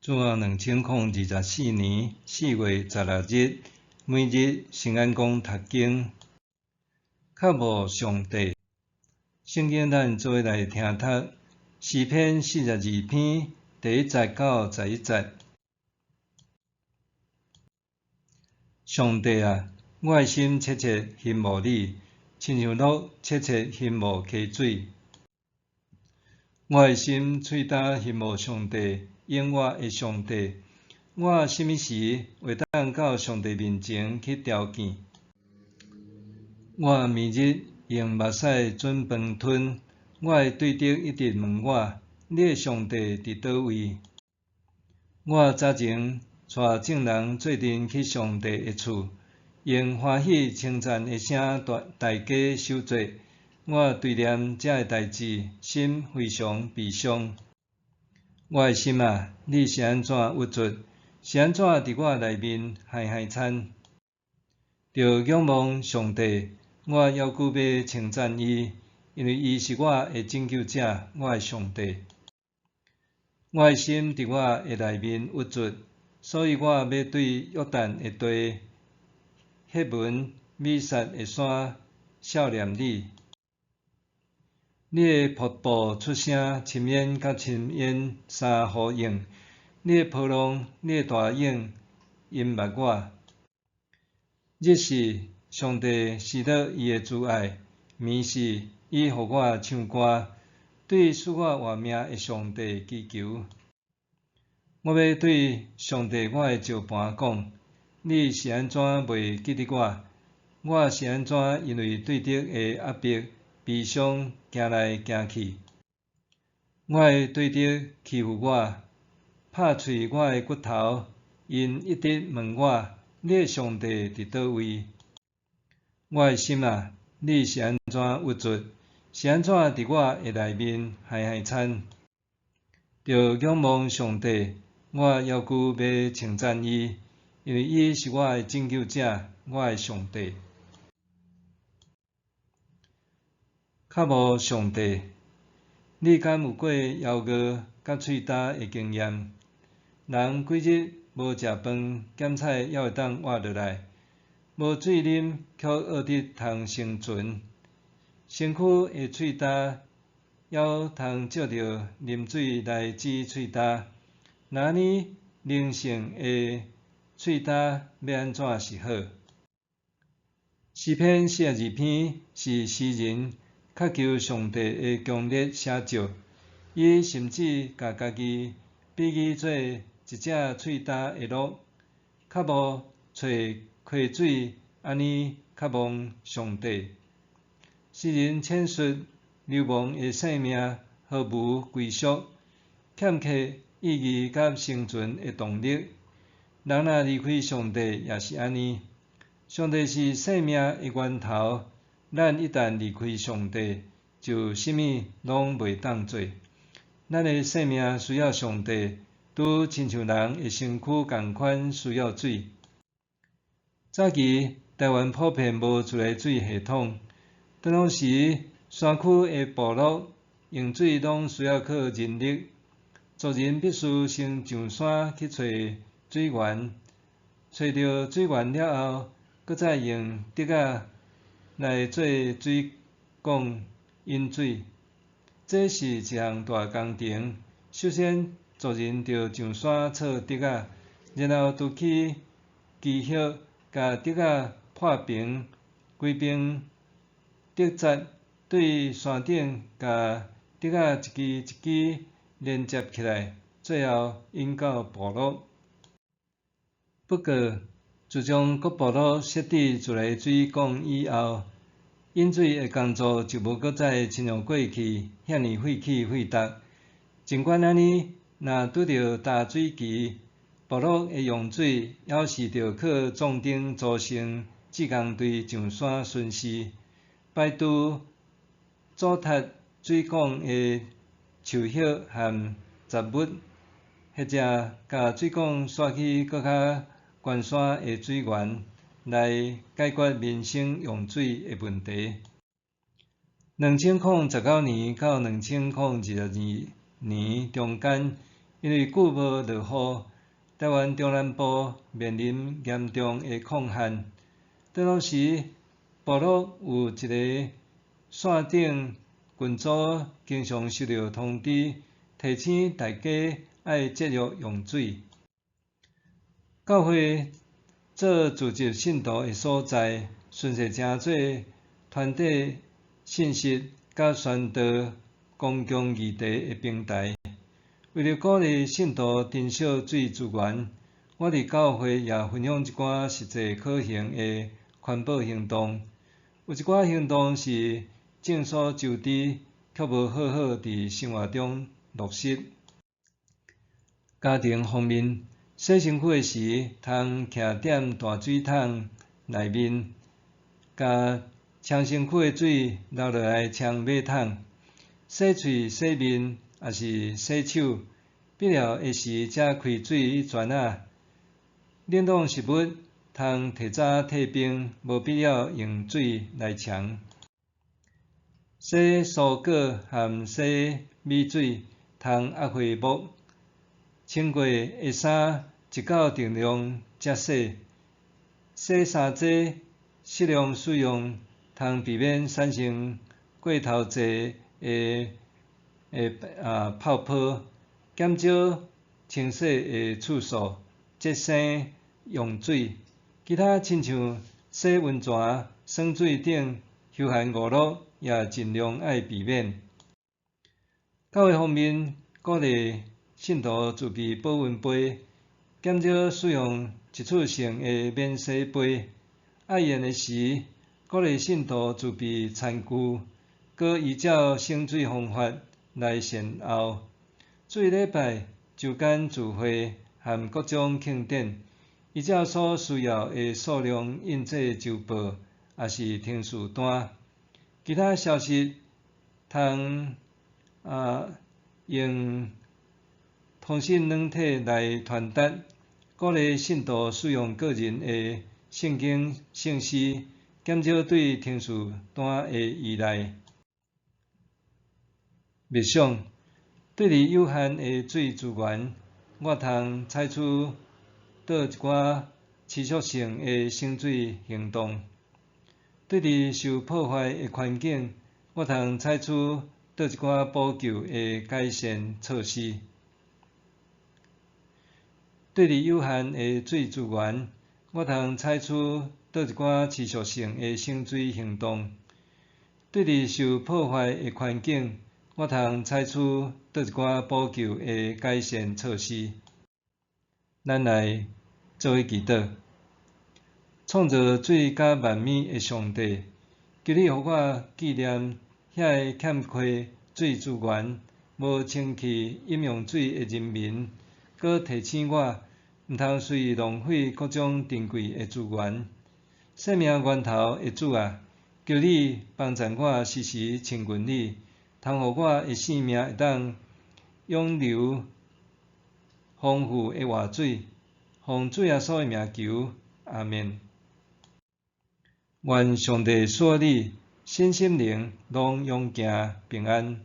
自2024年4月16日，每日圣安宫读经，较无上帝。圣经咱做伙来听读诗篇42篇第1节到11节。上帝啊，我的心切切羡慕你，亲像鹿切切羡慕溪水。我的心喙焦羡慕上帝，永活的上帝。我什么时会当到上帝面前去朝见？我明日用目屎准饭吞。我的对敌一直问我：你的上帝伫倒位？我早前带众人做阵去上帝的厝，用欢喜称赞的声大家守座。我对念这个代志，心非常悲伤。我的心啊，你是安怎郁卒？是安怎伫我内面害惨？着仰望上帝，我犹豫要称赞伊，因为伊是我的拯救者，我的上帝。我的心伫我的内面郁卒，所以我要对约旦的地、赫文、米撒的山少念你。你的瀑布出声，深渊甲深渊相呼应。你的波浪，你的大涌淹没我。日是上帝施导伊的慈爱，暝是伊互我唱歌，对使我活命的上帝祈求。我要对上帝我的石盘讲：你是安怎袂记得我？我是安怎因为对敌的压迫、悲伤行来行去？我的对敌欺负我，拍碎我的骨头，因一直问我：你的上帝伫倒位？我的心啊，你是安怎郁卒？是安怎伫我的内面害惨？着仰望上帝，我犹豫要称赞伊，因为伊是我的拯救者，我的上帝。较无上帝，你敢有过枵餓甲喙焦的经验？人几日无食饭，咸菜还会当活落来；无水啉，却学得通生存。身躯的喙焦，还通借着啉水来止喙焦。那呢，灵性的喙焦要安怎是好？诗篇42篇是诗人渴求上帝的强烈写照，伊甚至甲家己比喻做一只喙焦的鹿，较无找溪水安尼渴望上帝。诗人阐述流亡的生命毫无归属，欠缺意义甲生存的动力。人若离开上帝，也是安尼。上帝是生命的源头，咱一旦离开上帝，就啥物拢袂当做。咱的生命需要上帝，拄亲像人的身躯共款需要水。早期台湾普遍无自来水系统，当当时山区的部落用水拢需要靠人力，族人必须先上山去找水源，找到水源了后，搁再用竹仔来做水管引水。这是一项大工程。首先，族人着上山找竹仔，然后拄起机叶，甲竹仔破平，规边竹节对山顶，甲竹仔一支一支连接起来，最后引到部落。不过，自从各部落设置自来水管以后，引水的工作就无搁再亲像过去遐尼费气费力。尽管安尼，若拄着大水期，部落的用水还是着靠壮丁组成志工队上山巡视，排除糟蹋水管的树叶和杂物，或者甲水管刷去搁较悬山的水源，来解决民生用水的问题。2019年到2022年中间，因为久无落雨，台湾中南部面临严重的抗旱。倒落时，部落有一个线顶群组经常收到通知，提醒大家爱节约用水。教会做组织信徒的所在，顺势诚做传递信息甲宣导公共议题的平台。为了鼓励信徒珍惜水资源，我伫教会也分享一寡实际可行的环保行动。有一寡行动是众所周知，却无好好伫生活中落实。家庭方面，洗身躯的时，通徛踮大水桶内面，甲冲身躯的水流落来冲马桶。洗喙、洗面，也是洗手，必要的时才开水泉仔。冷冻食物通提早退冰，无必要用水来冲。洗蔬果和洗米水，通压花木。穿过的衫，一到定量才洗。洗衫剂适量使用，通避免产生过头侪的泡泡，减少清洗的次数，节省用水。其他亲像洗温泉、酸水等休闲娱乐，也尽量爱避免。教会方面，鼓励信徒自备保温杯，减少使用一次性的免洗杯。爱用的时，鼓励信徒自备餐具，搁依照省水方法来善后。水礼拜、周间聚会和各种庆典，依照所需要的数量印制周报，也是听事单。其他消息通用通讯软体来传达，鼓励信徒使用个人的圣经信息，减少对听事单的依赖。默想，对于有限的水资源，我通采取倒一寡持续性的省水行动；对于受破坏的环境，我通采取倒一寡补救的改善措施。对于有限的水资源，我通采取倒一寡持续性的省水行动；对于受破坏的环境，我通采取倒一寡补救的改善措施。咱来做伙祈祷，创造水甲万物的上帝，求你互我纪念遐个欠缺水资源、无清气饮用水的人民，搁提醒我毋通随意浪费各种珍贵的资源。生命源头的主啊，求你帮助我时时亲近你，通互我的性命会当涌流丰富的活水。奉主耶稣的名求，阿们。愿上帝赐你身心灵拢永行平安。